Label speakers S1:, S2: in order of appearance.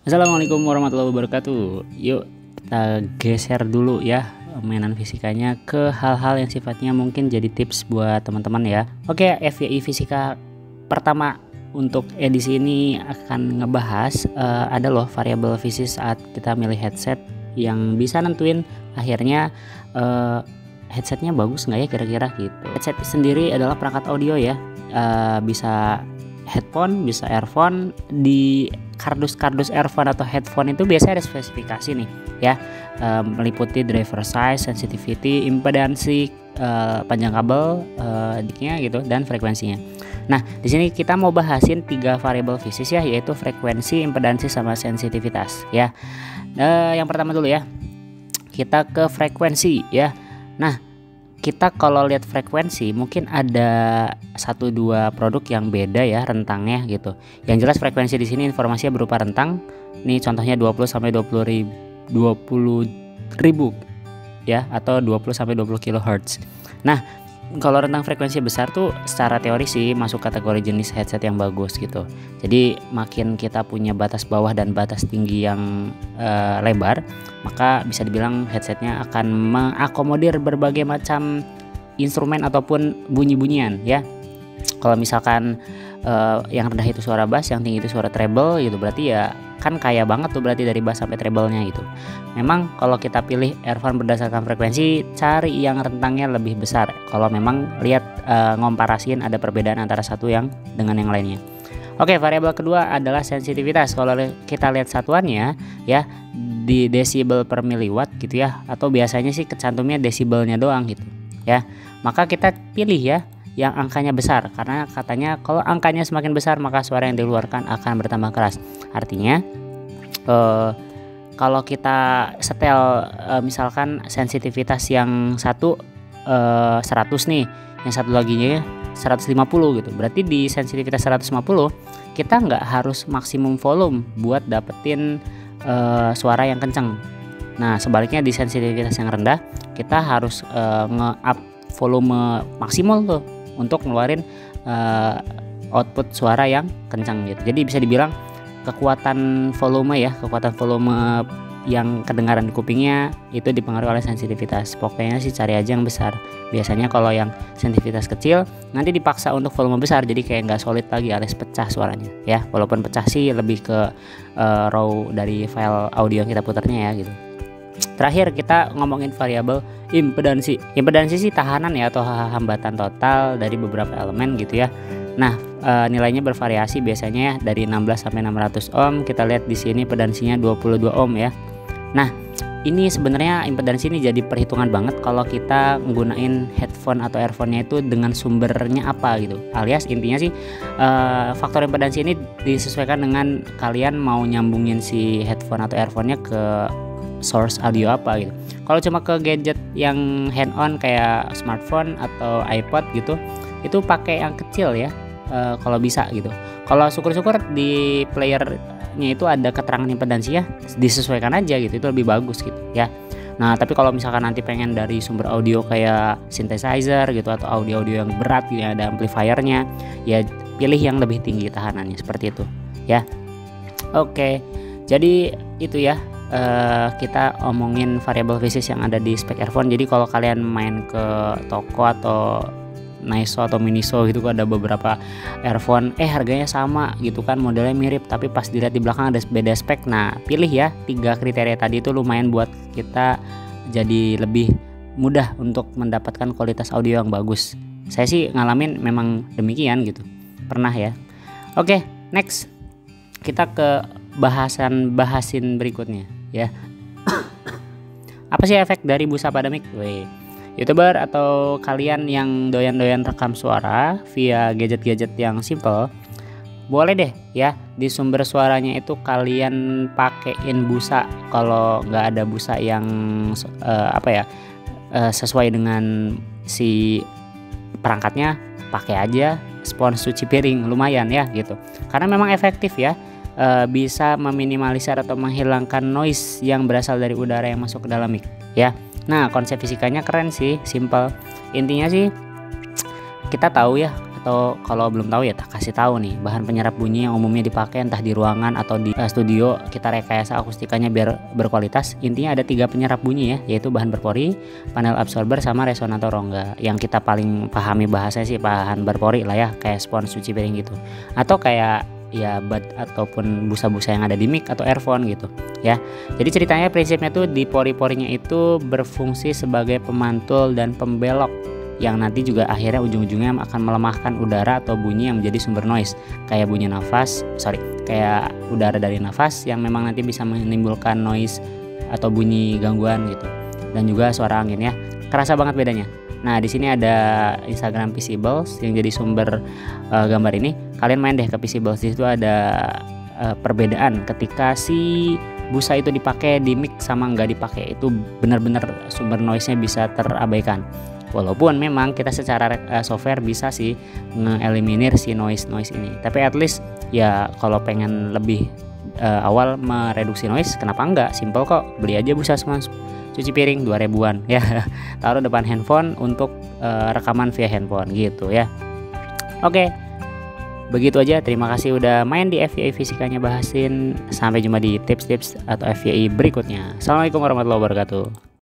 S1: Assalamualaikum warahmatullahi wabarakatuh. Yuk kita geser dulu ya mainan fisikanya ke hal-hal yang sifatnya mungkin jadi tips buat teman-teman ya. Oke, FYI fisika pertama untuk edisi ini akan ngebahas ada loh variabel fisik saat kita milih headset yang bisa nentuin akhirnya headsetnya bagus nggak ya kira-kira gitu. Headset sendiri adalah perangkat audio ya, bisa headphone, bisa earphone. Di kardus earphone atau headphone itu biasanya ada spesifikasi nih ya, meliputi driver size, sensitivity, impedansi, panjang kabel, diknya gitu, dan frekuensinya. Nah, di sini kita mau bahasin 3 variabel fisik ya, yaitu frekuensi, impedansi, sama sensitivitas ya. Yang pertama dulu ya, kita ke frekuensi ya. Nah, kita kalau lihat frekuensi mungkin ada 1-2 produk yang beda ya rentangnya gitu. Yang jelas frekuensi di sini informasinya berupa rentang. Nih contohnya 20 sampai 20 ribu ya, atau 20 sampai 20 kHz. Nah, kalau rentang frekuensi besar tuh secara teori sih masuk kategori jenis headset yang bagus gitu. Jadi makin kita punya batas bawah dan batas tinggi yang lebar, maka bisa dibilang headsetnya akan mengakomodir berbagai macam instrumen ataupun bunyi-bunyian ya. Kalau misalkan yang rendah itu suara bass, yang tinggi itu suara treble gitu, berarti ya kan kaya banget tuh berarti dari bass sampai treble-nya gitu. Memang kalau kita pilih earphone berdasarkan frekuensi, cari yang rentangnya lebih besar. Kalau memang lihat ngomparasiin ada perbedaan antara satu yang dengan yang lainnya. Oke, variabel kedua adalah sensitivitas. Kalau kita lihat satuannya ya di desibel per miliwatt gitu ya, atau biasanya sih kecantumnya desibelnya doang gitu ya. Maka kita pilih ya yang angkanya besar, karena katanya kalau angkanya semakin besar maka suara yang dikeluarkan akan bertambah keras. Artinya kalau kita setel misalkan sensitivitas yang satu 100 nih, yang satu laginya 150 gitu, berarti di sensitivitas 150 kita nggak harus maksimum volume buat dapetin suara yang kenceng. Nah, sebaliknya di sensitivitas yang rendah kita harus nge-up volume maksimal tuh untuk ngeluarin output suara yang kencang gitu. Jadi bisa dibilang kekuatan volume yang kedengaran di kupingnya itu dipengaruhi oleh sensitivitas. Pokoknya sih cari aja yang besar. Biasanya kalau yang sensitivitas kecil nanti dipaksa untuk volume besar, jadi kayak nggak solid lagi alias pecah suaranya ya. Walaupun pecah sih lebih ke raw dari file audio yang kita putarnya ya gitu. Terakhir kita ngomongin variabel impedansi. Impedansi sih tahanan ya, atau hambatan total dari beberapa elemen gitu ya. Nah, nilainya bervariasi biasanya ya dari 16 sampai 600 ohm. Kita lihat di sini impedansinya 22 ohm ya. Nah, ini sebenarnya impedansi ini jadi perhitungan banget kalau kita menggunakan headphone atau earphone-nya itu dengan sumbernya apa gitu. Alias intinya sih faktor impedansi ini disesuaikan dengan kalian mau nyambungin si headphone atau earphone-nya ke source audio apa gitu. Kalau cuma ke gadget yang hand on kayak smartphone atau iPod gitu, itu pakai yang kecil ya kalau bisa gitu. Kalau syukur-syukur di playernya itu ada keterangan impedansi ya, disesuaikan aja gitu, itu lebih bagus gitu ya. Nah, tapi kalau misalkan nanti pengen dari sumber audio kayak synthesizer gitu atau audio-audio yang berat gitu, yang ada amplifiernya, ya pilih yang lebih tinggi tahanannya seperti itu ya. Oke, jadi itu ya. Kita omongin variabel fisik yang ada di spek earphone. Jadi kalau kalian main ke toko atau Naiso atau Miniso gitu, ada beberapa earphone harganya sama gitu kan, modelnya mirip, tapi pas dilihat di belakang ada beda spek. Nah, pilih ya 3 kriteria tadi, itu lumayan buat kita jadi lebih mudah untuk mendapatkan kualitas audio yang bagus. Saya sih ngalamin memang demikian gitu, pernah ya. Oke, next kita ke bahasin berikutnya ya. Apa sih efek dari busa pada mic? YouTuber atau kalian yang doyan-doyan rekam suara via gadget-gadget yang simple, boleh deh ya di sumber suaranya itu kalian pakein busa. Kalau nggak ada busa yang sesuai dengan si perangkatnya, pakai aja spons cuci piring, lumayan ya gitu. Karena memang efektif ya. Bisa meminimalisir atau menghilangkan noise yang berasal dari udara yang masuk ke dalam mic ya. Nah, konsep fisikanya keren sih, simple. Intinya sih kita tahu ya Atau kalau belum tahu ya tak kasih tahu nih, bahan penyerap bunyi yang umumnya dipakai entah di ruangan atau di studio kita rekayasa akustikanya biar berkualitas. Intinya ada 3 penyerap bunyi ya, yaitu bahan berpori, panel absorber, sama resonator rongga. Yang kita paling pahami bahasanya sih bahan berpori lah ya, kayak spons cuci piring gitu, atau kayak ya bud ataupun busa-busa yang ada di mic atau earphone gitu ya. Jadi ceritanya prinsipnya tuh di pori-porinya itu berfungsi sebagai pemantul dan pembelok yang nanti juga akhirnya ujung-ujungnya akan melemahkan udara atau bunyi yang menjadi sumber noise, kayak bunyi nafas, kayak udara dari nafas yang memang nanti bisa menimbulkan noise atau bunyi gangguan gitu. Dan juga suara angin ya. Kerasa banget bedanya. Nah, di sini ada Instagram Picibles yang jadi sumber gambar ini. Kalian main deh ke Picibles, di situ ada perbedaan ketika si busa itu dipakai di mic sama nggak dipakai, itu benar-benar sumber noise-nya bisa terabaikan. Walaupun memang kita secara software bisa sih nge-eliminir si noise ini, tapi at least ya kalau pengen lebih awal mereduksi noise, kenapa enggak? Simple kok, beli aja busa spons cuci piring 2000-an ya, taruh depan handphone untuk rekaman via handphone gitu ya. Oke, begitu aja. Terima kasih udah main di FYI Fisikanya Bahasin. Sampai jumpa di tips-tips atau FYI berikutnya. Assalamualaikum warahmatullahi wabarakatuh.